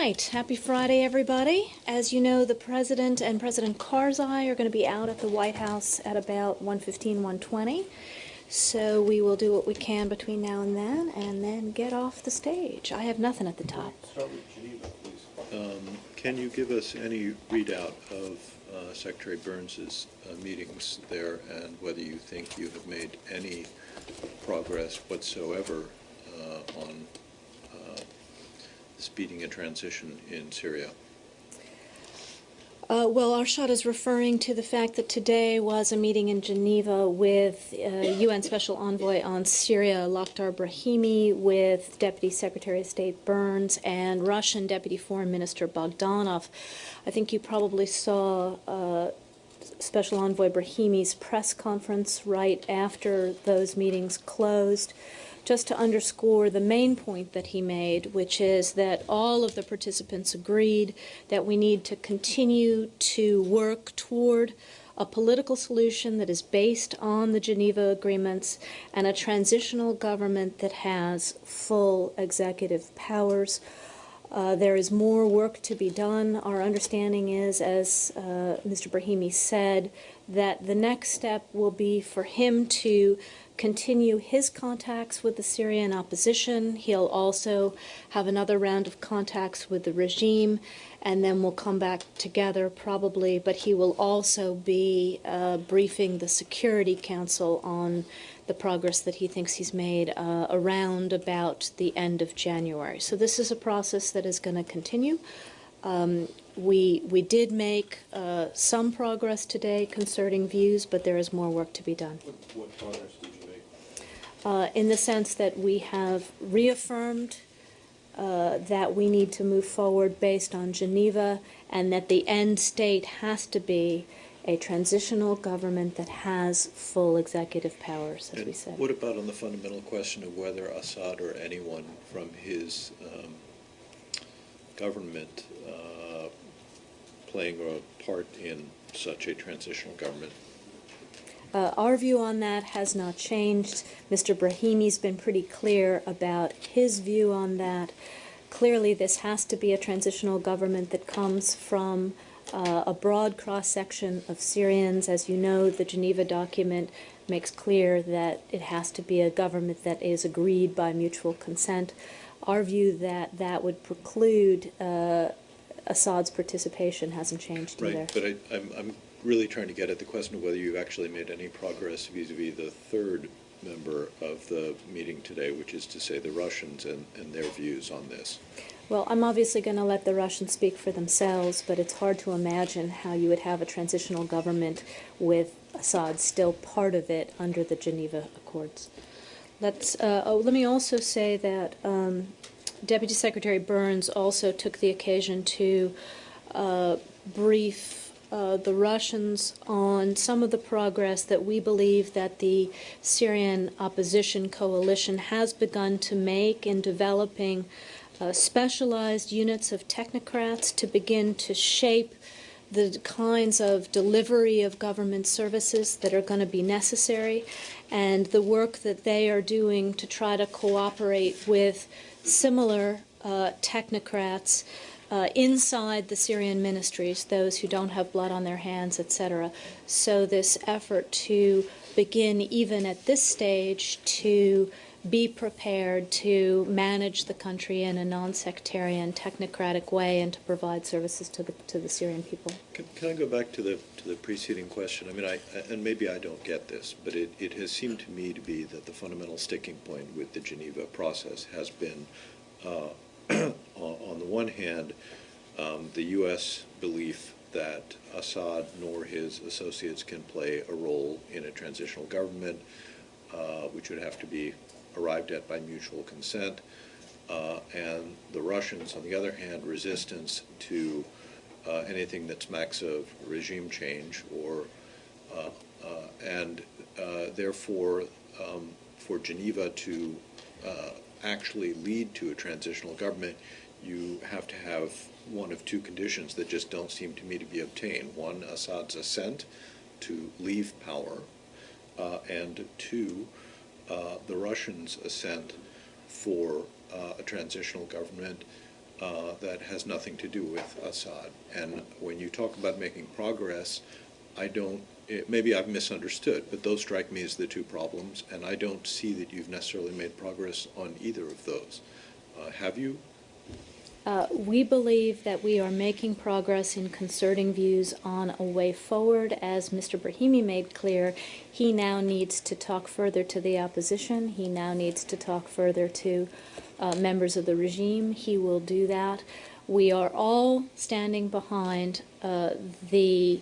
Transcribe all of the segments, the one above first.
right, happy Friday, everybody. As you know, the President and President Karzai are going to be out at the White House at about 1:15, 1:20. So we will do what we can between now and then get off the stage. I have nothing at the top. Start with Geneva, please. Can you give us any readout of Secretary Burns's meetings there, and whether you think you have made any progress whatsoever on speeding a transition in Syria? Well, Arshad is referring to the fact that today was a meeting in Geneva with UN Special Envoy on Syria, Lakhdar Brahimi, with Deputy Secretary of State Burns and Russian Deputy Foreign Minister Bogdanov. I think you probably saw Special Envoy Brahimi's press conference right after those meetings closed, just to underscore the main point that he made, which is that all of the participants agreed that we need to continue to work toward a political solution that is based on the Geneva agreements and a transitional government that has full executive powers. There is more work to be done. Our understanding is, as Mr. Brahimi said, that the next step will be for him to continue his contacts with the Syrian opposition. He'll also have another round of contacts with the regime, and then we'll come back together probably, but he will also be briefing the Security Council on the progress that he thinks he's made around about the end of January. So this is a process that is going to continue. We did make some progress today concerning views, but there is more work to be done. What progress did you make? In the sense that we have reaffirmed that we need to move forward based on Geneva, and that the end state has to be a transitional government that has full executive powers, as we said. What about on the fundamental question of whether Assad or anyone from his government playing a part in such a transitional government? Our view on that has not changed. Mr. Brahimi's been pretty clear about his view on that. Clearly, this has to be a transitional government that comes from a broad cross-section of Syrians. As you know, the Geneva document makes clear that it has to be a government that is agreed by mutual consent. Our view that that would preclude Assad's participation hasn't changed either. Right, but I'm really trying to get at the question of whether you've actually made any progress vis-a-vis the third member of the meeting today, which is to say the Russians and their views on this. Well, I'm obviously going to let the Russians speak for themselves, but it's hard to imagine how you would have a transitional government with Assad still part of it under the Geneva Accords. Let me also say that Deputy Secretary Burns also took the occasion to brief the Russians on some of the progress that we believe that the Syrian opposition coalition has begun to make in developing specialized units of technocrats to begin to shape the kinds of delivery of government services that are going to be necessary, and the work that they are doing to try to cooperate with similar technocrats inside the Syrian ministries, those who don't have blood on their hands, etc. So this effort to begin, even at this stage, to be prepared to manage the country in a non-sectarian, technocratic way and to provide services to the Syrian people. Can I go back to the preceding question? I mean, and maybe I don't get this, but it has seemed to me to be that the fundamental sticking point with the Geneva process has been, on the one hand, the U.S. belief that Assad nor his associates can play a role in a transitional government, which would have to be arrived at by mutual consent, and the Russians, on the other hand, resistance to anything that smacks of regime change, or and therefore for Geneva to actually lead to a transitional government, you have to have one of two conditions that just don't seem to me to be obtained. One, Assad's assent to leave power, and two, the Russians' assent for a transitional government that has nothing to do with Assad. And when you talk about making progress, maybe I've misunderstood, but those strike me as the two problems, and I don't see that you've necessarily made progress on either of those. Have you? We believe that we are making progress in concerting views on a way forward. As Mr. Brahimi made clear, he now needs to talk further to the opposition. He now needs to talk further to members of the regime. He will do that. We are all standing behind the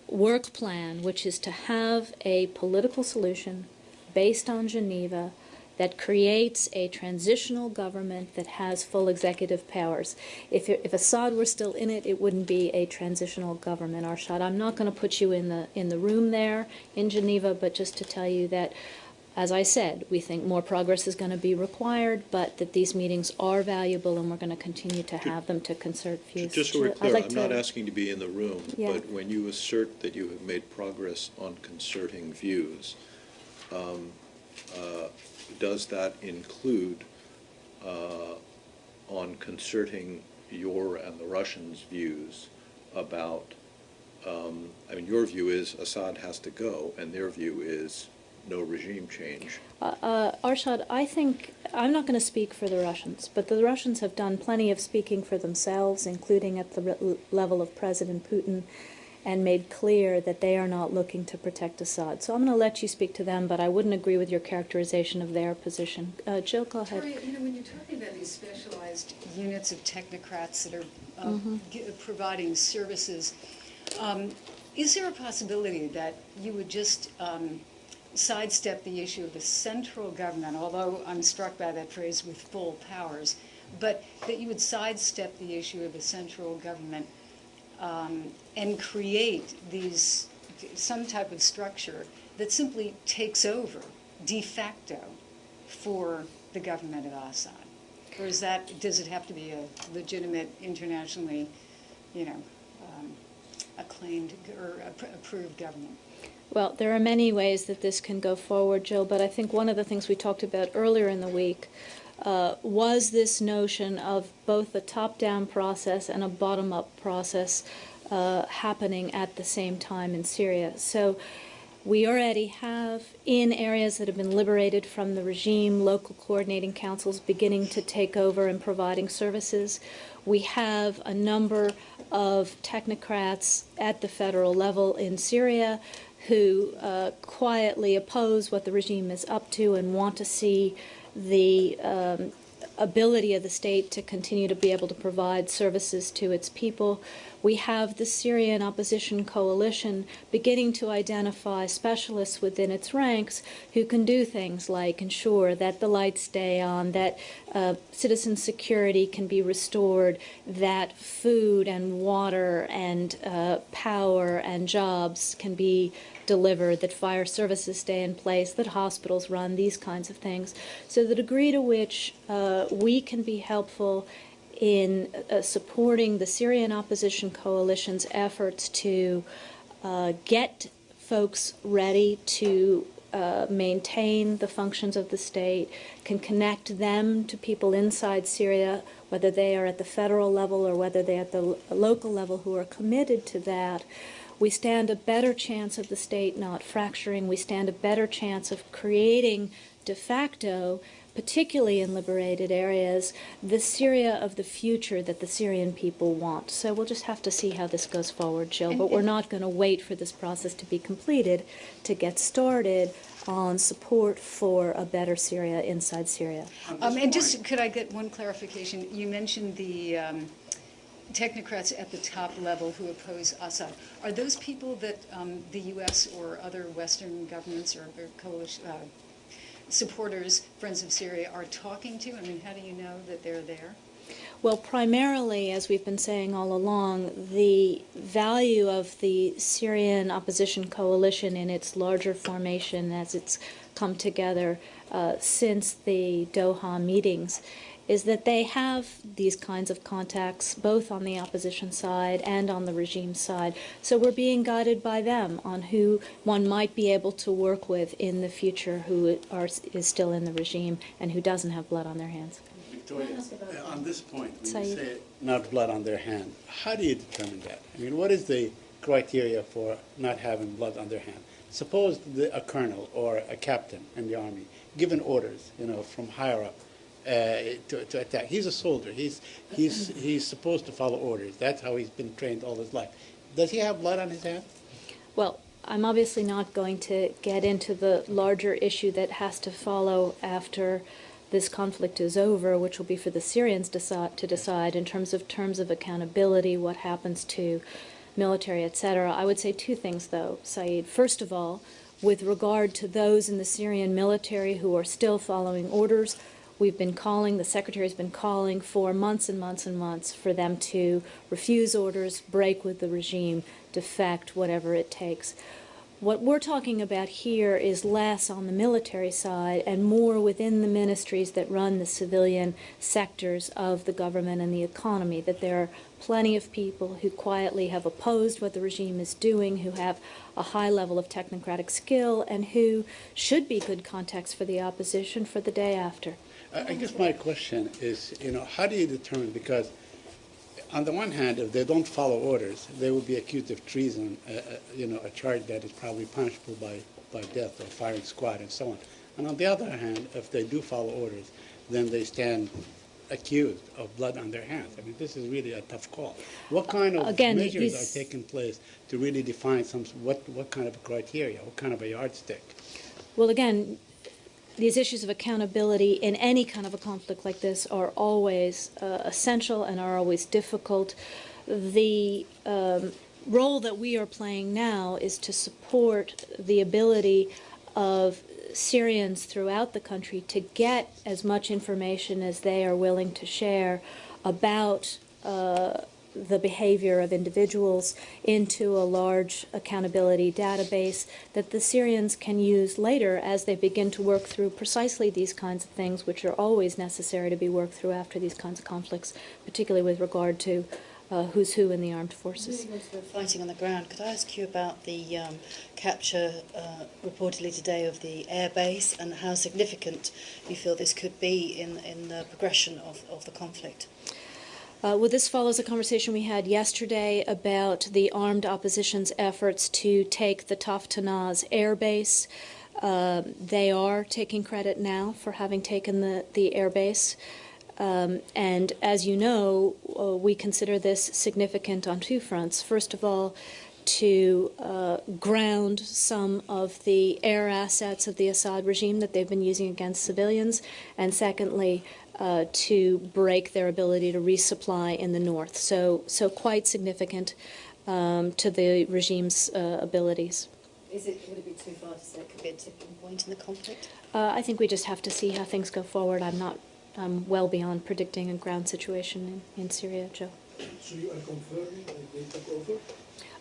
work plan, which is to have a political solution based on Geneva that creates a transitional government that has full executive powers. If Assad were still in it, it wouldn't be a transitional government, Arshad. I'm not going to put you in the room there in Geneva, but just to tell you that, as I said, we think more progress is going to be required, but that these meetings are valuable and we're going to continue to have them to concert views. Just so we're clear, I'm not asking to be in the room, but when you assert that you have made progress on concerting views, does that include on concerting your and the Russians' views about, I mean, your view is Assad has to go, and their view is no regime change? Arshad, I think, I'm not going to speak for the Russians, but the Russians have done plenty of speaking for themselves, including at the level of President Putin, and made clear that they are not looking to protect Assad. So I'm going to let you speak to them, but I wouldn't agree with your characterization of their position. Jill, go ahead. Victoria, you know, when you're talking about these specialized units of technocrats that are providing services, is there a possibility that you would just sidestep the issue of the central government, although I'm struck by that phrase, with full powers, but that you would sidestep the issue of the central government and create some type of structure that simply takes over de facto for the government of Assad? Or does it have to be a legitimate, internationally, acclaimed or approved government? Well, there are many ways that this can go forward, Jill, but I think one of the things we talked about earlier in the week was this notion of both a top-down process and a bottom-up process happening at the same time in Syria. So we already have, in areas that have been liberated from the regime, local coordinating councils beginning to take over and providing services. We have a number of technocrats at the federal level in Syria who quietly oppose what the regime is up to and want to see the ability of the state to continue to be able to provide services to its people. We have the Syrian opposition coalition beginning to identify specialists within its ranks who can do things like ensure that the lights stay on, that citizen security can be restored, that food and water and power and jobs can be delivered, that fire services stay in place, that hospitals run, these kinds of things. So the degree to which we can be helpful in supporting the Syrian opposition coalition's efforts to get folks ready to maintain the functions of the state, can connect them to people inside Syria, whether they are at the federal level or whether they're at the local level who are committed to that. We stand a better chance of the state not fracturing. We stand a better chance of creating de facto, particularly in liberated areas, the Syria of the future that the Syrian people want. So we'll just have to see how this goes forward, Jill, but we're not going to wait for this process to be completed to get started on support for a better Syria inside Syria. And just, could I get one clarification? You mentioned the technocrats at the top level who oppose Assad. Are those people that the U.S. or other Western governments or coalition supporters, Friends of Syria, are talking to? I mean, how do you know that they're there? Well, primarily, as we've been saying all along, the value of the Syrian opposition coalition in its larger formation as it's come together since the Doha meetings is that they have these kinds of contacts both on the opposition side and on the regime side. So we're being guided by them on who one might be able to work with in the future who is still in the regime and who doesn't have blood on their hands. Victoria, on this point, when you Saeed. say not blood on their hand, how do you determine that? I mean, what is the criteria for not having blood on their hand? Suppose a colonel or a captain in the army given orders, from higher up to attack. He's a soldier. He's supposed to follow orders. That's how he's been trained all his life. Does he have blood on his hand? Well, I'm obviously not going to get into the larger issue that has to follow after this conflict is over, which will be for the Syrians to decide in terms of accountability, what happens to military, etc. I would say two things, though, Saeed. First of all, with regard to those in the Syrian military who are still following orders, the Secretary's been calling for months and months and months for them to refuse orders, break with the regime, defect, whatever it takes. What we're talking about here is less on the military side and more within the ministries that run the civilian sectors of the government and the economy, that there are plenty of people who quietly have opposed what the regime is doing, who have a high level of technocratic skill, and who should be good contacts for the opposition for the day after. I guess my question is, how do you determine, because on the one hand, if they don't follow orders, they will be accused of treason, a charge that is probably punishable by death or firing squad and so on. And on the other hand, if they do follow orders, then they stand accused of blood on their hands. I mean, this is really a tough call. What kind of measures are taking place to really define what kind of criteria, what kind of a yardstick? Well, again, these issues of accountability in any kind of a conflict like this are always essential and are always difficult. The role that we are playing now is to support the ability of Syrians throughout the country to get as much information as they are willing to share about the behavior of individuals into a large accountability database that the Syrians can use later as they begin to work through precisely these kinds of things, which are always necessary to be worked through after these kinds of conflicts, particularly with regard to who's who in the armed forces. Fighting on the ground, could I ask you about the capture reportedly today of the air base and how significant you feel this could be in the progression of the conflict? Well, this follows a conversation we had yesterday about the armed opposition's efforts to take the Taftanaz air base. They are taking credit now for having taken the air base. And as you know, we consider this significant on two fronts. First of all, to ground some of the air assets of the Assad regime that they've been using against civilians, and secondly, to break their ability to resupply in the north. So quite significant to the regime's abilities. Would it be too far to say it could be a tipping point in the conflict? I think we just have to see how things go forward. I'm well beyond predicting a ground situation in Syria, Joe. So you are confirming that they took over?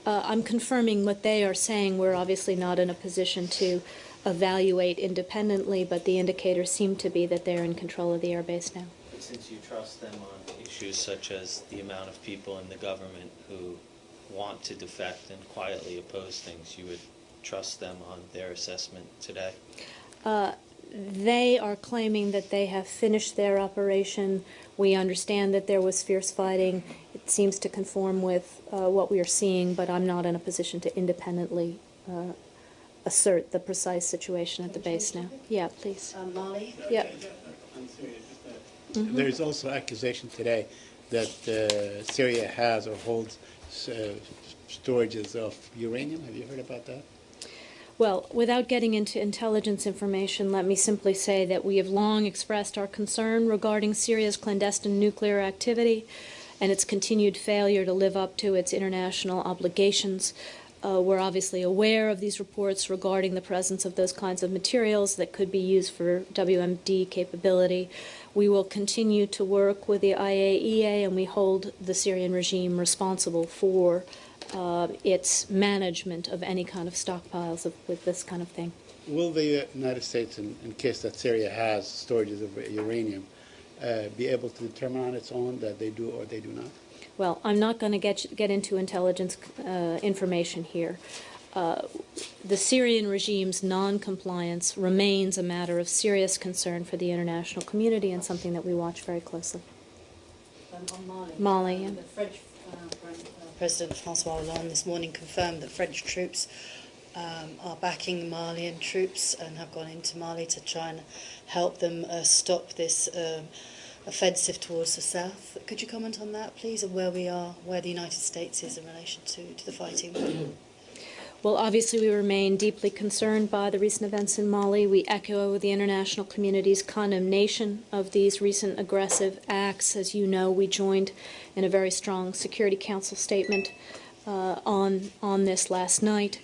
I'm confirming what they are saying. We're obviously not in a position to evaluate independently, but the indicators seem to be that they're in control of the airbase now. But since you trust them on issues such as the amount of people in the government who want to defect and quietly oppose things, you would trust them on their assessment today? They are claiming that they have finished their operation. We understand that there was fierce fighting. It seems to conform with what we are seeing, but I'm not in a position to independently assert the precise situation at the base now. Yeah, please. Mali? Yeah. There's also accusation today that Syria has or holds storages of uranium. Have you heard about that? Well, without getting into intelligence information, let me simply say that we have long expressed our concern regarding Syria's clandestine nuclear activity and its continued failure to live up to its international obligations. We're obviously aware of these reports regarding the presence of those kinds of materials that could be used for WMD capability. We will continue to work with the IAEA, and we hold the Syrian regime responsible for its management of any kind of stockpiles with this kind of thing. Will the United States, in case that Syria has storages of uranium, be able to determine on its own that they do or they do not? Well, I'm not going to get into intelligence information here. the Syrian regime's non-compliance remains a matter of serious concern for the international community and something that we watch very closely. On Mali. Mali, yeah. The French President François Hollande this morning confirmed that French troops are backing the Malian troops and have gone into Mali to try and help them stop this offensive towards the south. Could you comment on that, please, and where we are, where the United States is in relation to the fighting? Well, obviously we remain deeply concerned by the recent events in Mali. We echo the international community's condemnation of these recent aggressive acts. As you know, we joined in a very strong Security Council statement on this last night.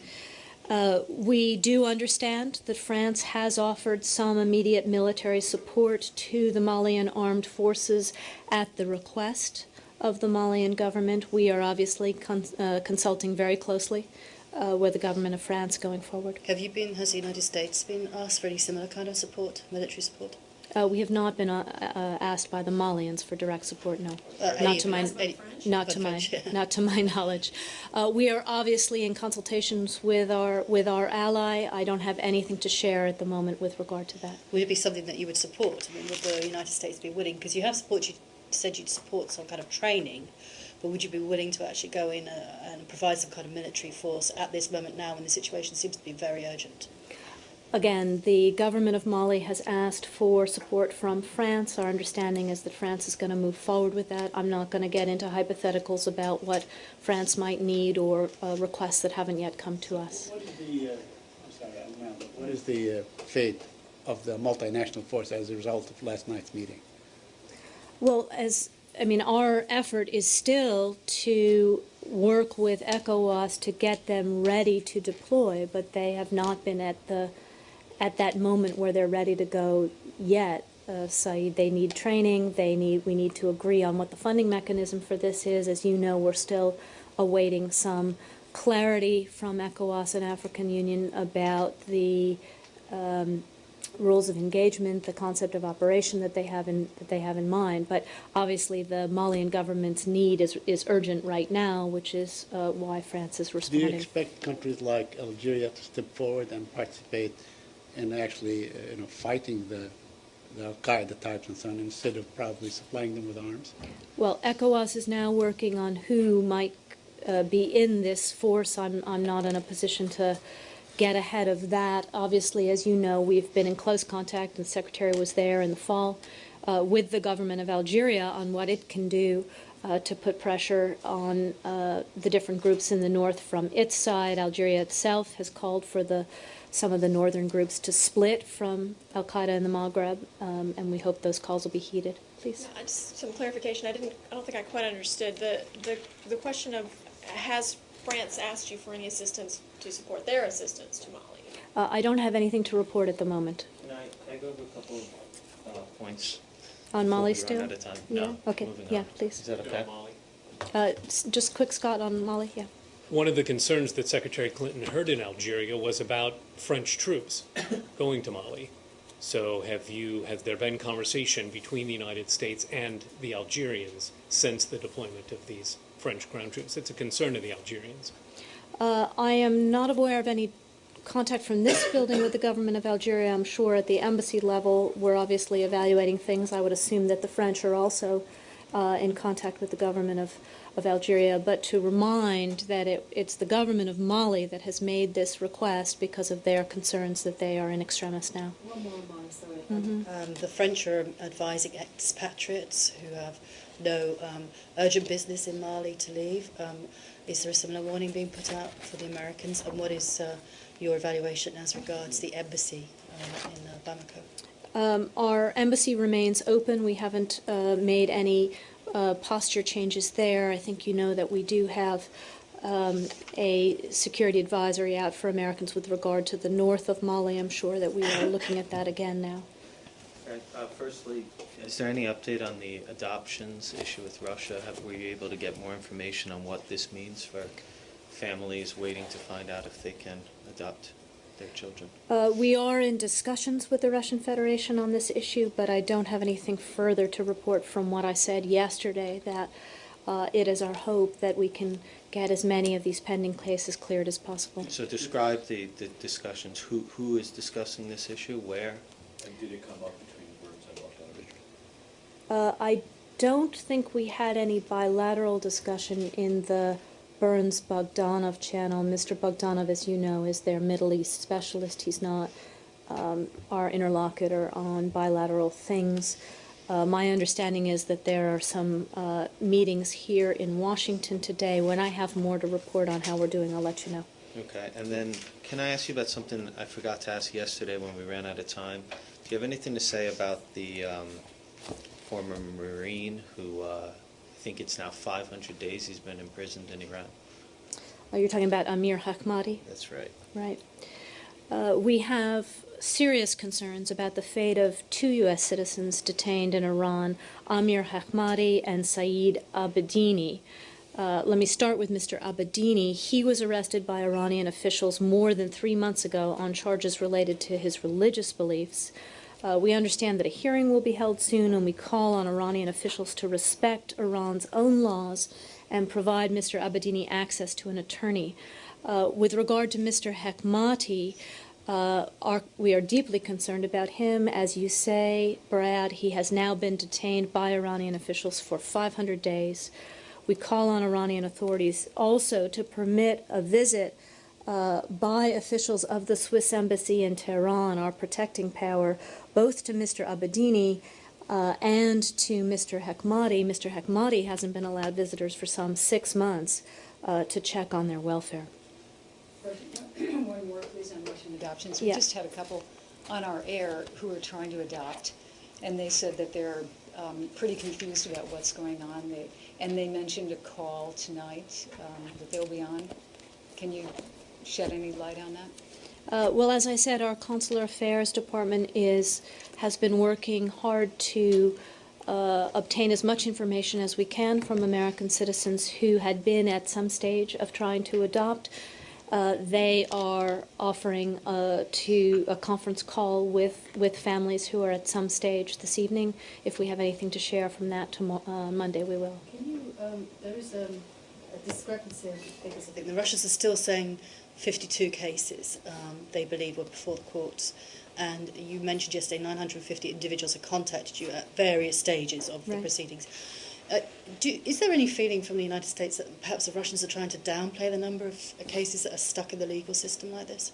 We do understand that France has offered some immediate military support to the Malian armed forces at the request of the Malian government. We are obviously consulting very closely with the government of France going forward. Has the United States been asked for any similar kind of support, military support? We have not been asked by the Malians for direct support. No, not to my knowledge. We are obviously in consultations with our ally. I don't have anything to share at the moment with regard to that. Would it be something that you would support? I mean, would the United States be willing? Because you have support. You said you'd support some kind of training, but would you be willing to actually go in and provide some kind of military force at this moment now, when the situation seems to be very urgent? Again, the government of Mali has asked for support from France. Our understanding is that France is going to move forward with that. I'm not going to get into hypotheticals about what France might need or requests that haven't yet come to us. What is the fate of the multinational force as a result of last night's meeting? Well, our effort is still to work with ECOWAS to get them ready to deploy, but they have not been at that moment where they're ready to go yet. Saeed, they need training. We need to agree on what the funding mechanism for this is. As you know, we're still awaiting some clarity from ECOWAS and African Union about the rules of engagement, the concept of operation that they have in mind. But obviously, the Malian government's need is urgent right now, which is why France is responding. Do you expect countries like Algeria to step forward and participate in actually, fighting the Al-Qaeda types and so on, instead of probably supplying them with arms? Well, ECOWAS is now working on who might be in this force. I'm not in a position to get ahead of that. Obviously, as you know, we've been in close contact, and the Secretary was there in the fall, with the government of Algeria on what it can do to put pressure on the different groups in the north from its side. Algeria itself has called for some of the northern groups to split from Al-Qaeda in the Maghreb, and we hope those calls will be heeded. Please. Yeah, just some clarification. I don't think I quite understood the question of, has France asked you for any assistance to support their assistance to Mali? I don't have anything to report at the moment. Can I go over a couple of points? On Mali before we still? run out of time? Yeah. No. Okay. Moving Yeah, on. please. Is that okay? Just quick, Scott, on Mali. Yeah. One of the concerns that Secretary Clinton heard in Algeria was about French troops going to Mali. So has there been conversation between the United States and the Algerians since the deployment of these French ground troops? It's a concern of the Algerians. I am not aware of any contact from this building with the government of Algeria. I'm sure at the embassy level we're obviously evaluating things. I would assume that the French are also in contact with the government of Algeria, but to remind that it's the government of Mali that has made this request because of their concerns that they are in extremis now. One more on Mali, sorry. The French are advising expatriates who have no urgent business in Mali to leave. Is there a similar warning being put out for the Americans? And what is your evaluation as regards the embassy in Bamako? Our embassy remains open. We haven't made any posture changes there. I think you know that we do have a security advisory out for Americans with regard to the north of Mali. I'm sure that we are looking at that again now. Firstly, is there any update on the adoptions issue with Russia? Were you able to get more information on what this means for families waiting to find out if they can adopt their children? We are in discussions with the Russian Federation on this issue, but I don't have anything further to report from what I said yesterday, that it is our hope that we can get as many of these pending cases cleared as possible. So describe the discussions. Who is discussing this issue? Where? And did it come up between Burns and Bogdanovich? I don't think we had any bilateral discussion in the Burns-Bogdanov channel. Mr. Bogdanov, as you know, is their Middle East specialist. He's not our interlocutor on bilateral things. My understanding is that there are some meetings here in Washington today. When I have more to report on how we're doing, I'll let you know. Okay, and then can I ask you about something I forgot to ask yesterday when we ran out of time? Do you have anything to say about the former Marine who I think it's now 500 days he's been imprisoned in Iran? Oh, you're talking about Amir Hakhmati? That's right. Right. We have serious concerns about the fate of 2 U.S. citizens detained in Iran, Amir Hakhmati and Saeed Abedini. Let me start with Mr. Abedini. He was arrested by Iranian officials more than 3 months ago on charges related to his religious beliefs. We understand that a hearing will be held soon, and we call on Iranian officials to respect Iran's own laws and provide Mr. Abedini access to an attorney. With regard to Mr. Hakhmati, we are deeply concerned about him. As you say, Brad, he has now been detained by Iranian officials for 500 days. We call on Iranian authorities also to permit a visit by officials of the Swiss Embassy in Tehran, our protecting power, both to Mr. Abedini and to Mr. Hakhmati. Mr. Hakhmati hasn't been allowed visitors for some 6 months to check on their welfare. One more, please, on Russian adoptions. We just had a couple on our air who are trying to adopt, and they said that they're pretty confused about what's going on. They mentioned a call tonight that they'll be on. Can you shed any light on that? Well, as I said, our Consular Affairs Department has been working hard to obtain as much information as we can from American citizens who had been at some stage of trying to adopt. They are offering to a conference call with families who are at some stage this evening. If we have anything to share from that Monday, we will. Can you, there is a discrepancy in figures. I think the Russians are still saying 52 cases they believe were before the courts. And you mentioned yesterday 950 individuals have contacted you at various stages of the proceedings. Is there any feeling from the United States that perhaps the Russians are trying to downplay the number of cases that are stuck in the legal system like this?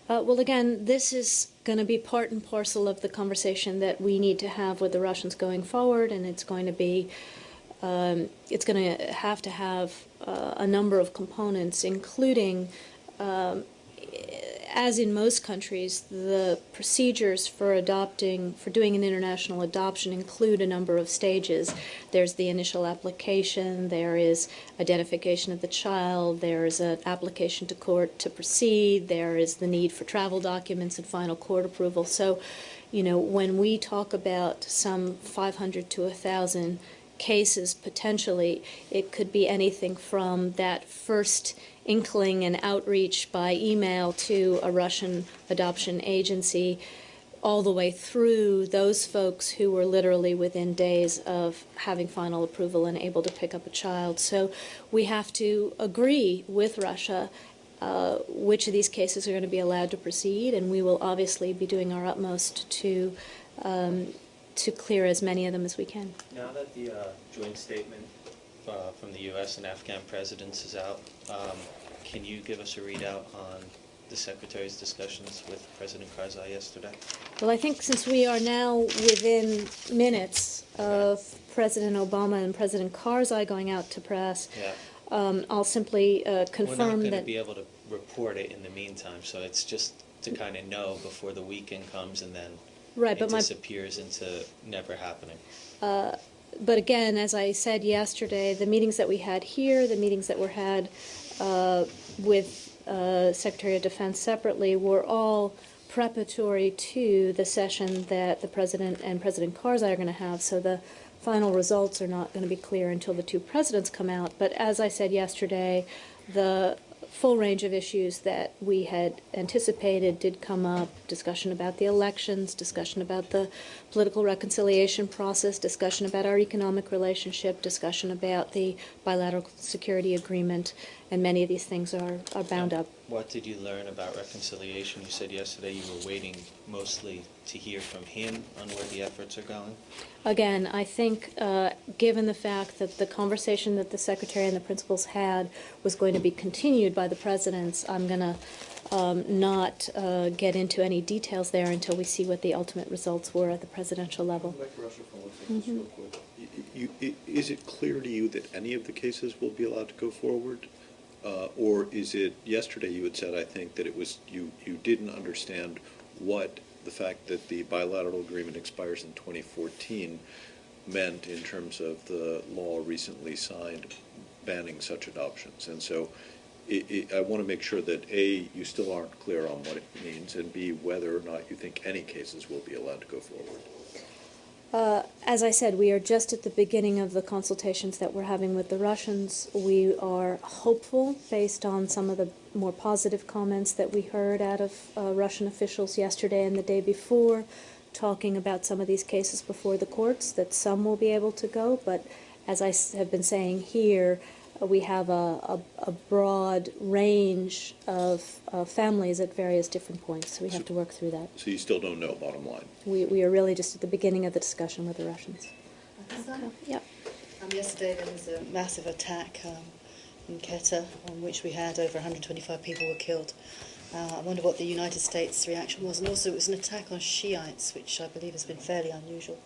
Well, again, this is going to be part and parcel of the conversation that we need to have with the Russians going forward, and it's going to be, it's going to have a number of components, including, as in most countries, the procedures for doing an international adoption include a number of stages. There's the initial application, there is identification of the child, there is an application to court to proceed, there is the need for travel documents and final court approval. So, you know, when we talk about some 500 to 1,000 cases potentially, it could be anything from that first inkling and outreach by email to a Russian adoption agency, all the way through those folks who were literally within days of having final approval and able to pick up a child. So we have to agree with Russia which of these cases are going to be allowed to proceed, and we will obviously be doing our utmost to clear as many of them as we can. Now that the joint statement from the U.S. and Afghan presidents is out, can you give us a readout on the Secretary's discussions with President Karzai yesterday? Well, I think since we are now within minutes of President Obama and President Karzai going out to press, I'll simply confirm that... We're not going to be able to report it in the meantime, so it's just to kind of know before the weekend comes and then it disappears into never happening. But again, as I said yesterday, the meetings that we had here, the meetings that were had with Secretary of Defense separately, were all preparatory to the session that the President and President Karzai are going to have. So the final results are not going to be clear until the two presidents come out. But as I said yesterday, the full range of issues that we had anticipated did come up. Discussion about the elections, discussion about the political reconciliation process, discussion about our economic relationship, discussion about the bilateral security agreement, and many of these things are bound up. What did you learn about reconciliation? You said yesterday you were waiting mostly to hear from him on where the efforts are going. Again, I think given the fact that the conversation that the Secretary and the principals had was going to be continued by the presidents, I'm going to not get into any details there until we see what the ultimate results were at the presidential level. Is it clear to you that any of the cases will be allowed to go forward? Or is it, yesterday you had said, I think, that it was, you didn't understand what the fact that the bilateral agreement expires in 2014 meant in terms of the law recently signed banning such adoptions. And so I want to make sure that A, you still aren't clear on what it means, and B, whether or not you think any cases will be allowed to go forward. As I said, we are just at the beginning of the consultations that we're having with the Russians. We are hopeful, based on some of the more positive comments that we heard out of Russian officials yesterday and the day before, talking about some of these cases before the courts, that some will be able to go. But as I have been saying here, we have a broad range of families at various different points, so we have to work through that. So you still don't know, bottom line? We are really just at the beginning of the discussion with the Russians. Yep. Yesterday there was a massive attack in Quetta, on which we had over 125 people were killed. I wonder what the United States' reaction was, and also it was an attack on Shiites, which I believe has been fairly unusual.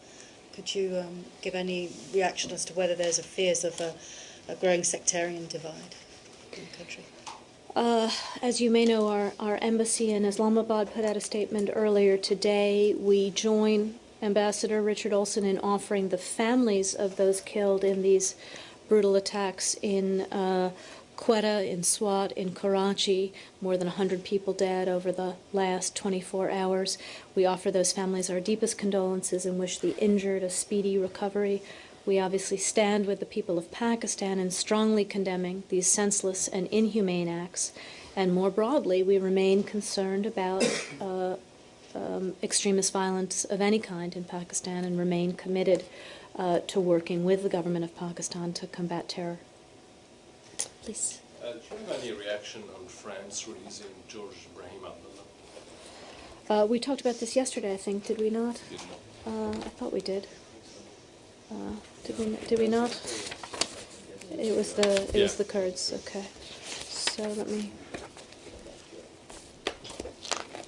Could you give any reaction as to whether there's a fears of a growing sectarian divide in the country? As you may know, our embassy in Islamabad put out a statement earlier today. We join Ambassador Richard Olson in offering the families of those killed in these brutal attacks in Quetta, in Swat, in Karachi, more than 100 people dead over the last 24 hours. We offer those families our deepest condolences and wish the injured a speedy recovery. We obviously stand with the people of Pakistan in strongly condemning these senseless and inhumane acts. And more broadly, we remain concerned about extremist violence of any kind in Pakistan and remain committed to working with the government of Pakistan to combat terror. Please. Do you have any reaction on France releasing George Ibrahim Abdullah? We talked about this yesterday, I think, did we not? I thought we did. Did we not? It was the Kurds. Okay. So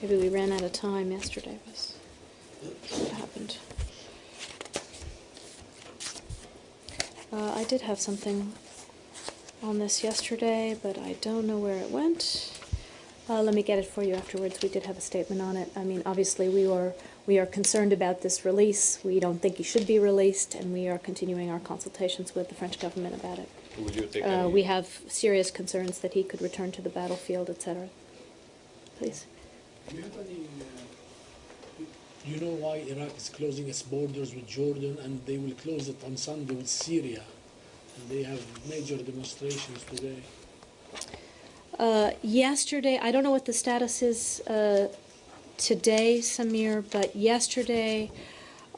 maybe we ran out of time yesterday. Was what happened? I did have something on this yesterday, but I don't know where it went. Let me get it for you afterwards. We did have a statement on it. I mean, obviously we are concerned about this release. We don't think he should be released, and we are continuing our consultations with the French government about it. Would you take we have serious concerns that he could return to the battlefield, etc. Please. Do you have any? Do you know why Iraq is closing its borders with Jordan, and they will close it on Sunday with Syria? And they have major demonstrations today. Yesterday, I don't know what the status is today, Samir, but yesterday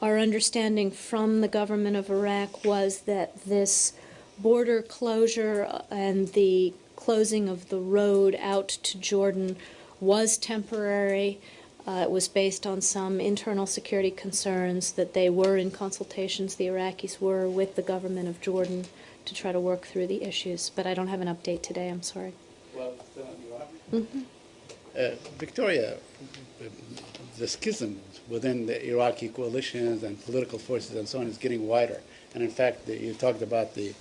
our understanding from the government of Iraq was that this border closure and the closing of the road out to Jordan was temporary. It was based on some internal security concerns, that they were in consultations, the Iraqis were, with the government of Jordan to try to work through the issues. But I don't have an update today, I'm sorry. Victoria, the schism within the Iraqi coalitions and political forces and so on is getting wider. And in fact, you talked about the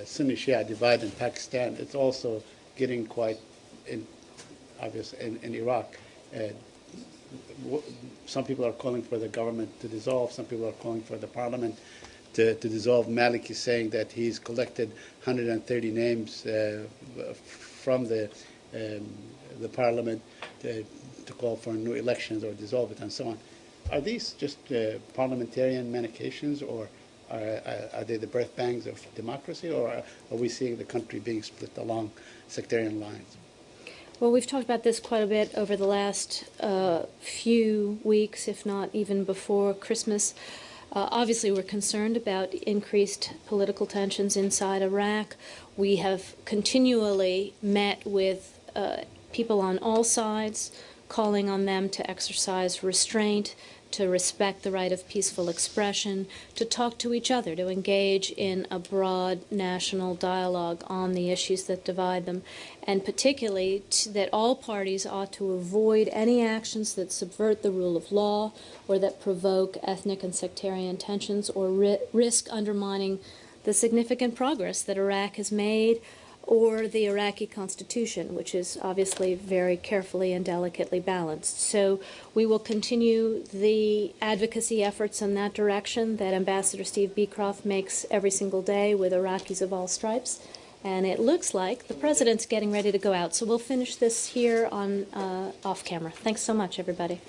Sunni-Shia divide in Pakistan. It's also getting quite obvious in Iraq. Some people are calling for the government to dissolve. Some people are calling for the parliament to dissolve. Maliki is saying that he's collected 130 names from the parliament to call for new elections or dissolve it and so on. Are these just parliamentarian manichations, or Are they the birth pangs of democracy, or are we seeing the country being split along sectarian lines? Well, we've talked about this quite a bit over the last few weeks, if not even before Christmas. Obviously, we're concerned about increased political tensions inside Iraq. We have continually met with people on all sides, calling on them to exercise restraint, to respect the right of peaceful expression, to talk to each other, to engage in a broad national dialogue on the issues that divide them, and particularly that all parties ought to avoid any actions that subvert the rule of law or that provoke ethnic and sectarian tensions or risk undermining the significant progress that Iraq has made, or the Iraqi constitution, which is obviously very carefully and delicately balanced. So we will continue the advocacy efforts in that direction that Ambassador Steve Beecroft makes every single day with Iraqis of all stripes. And it looks like the president's getting ready to go out. So we'll finish this here on off camera. Thanks so much, everybody.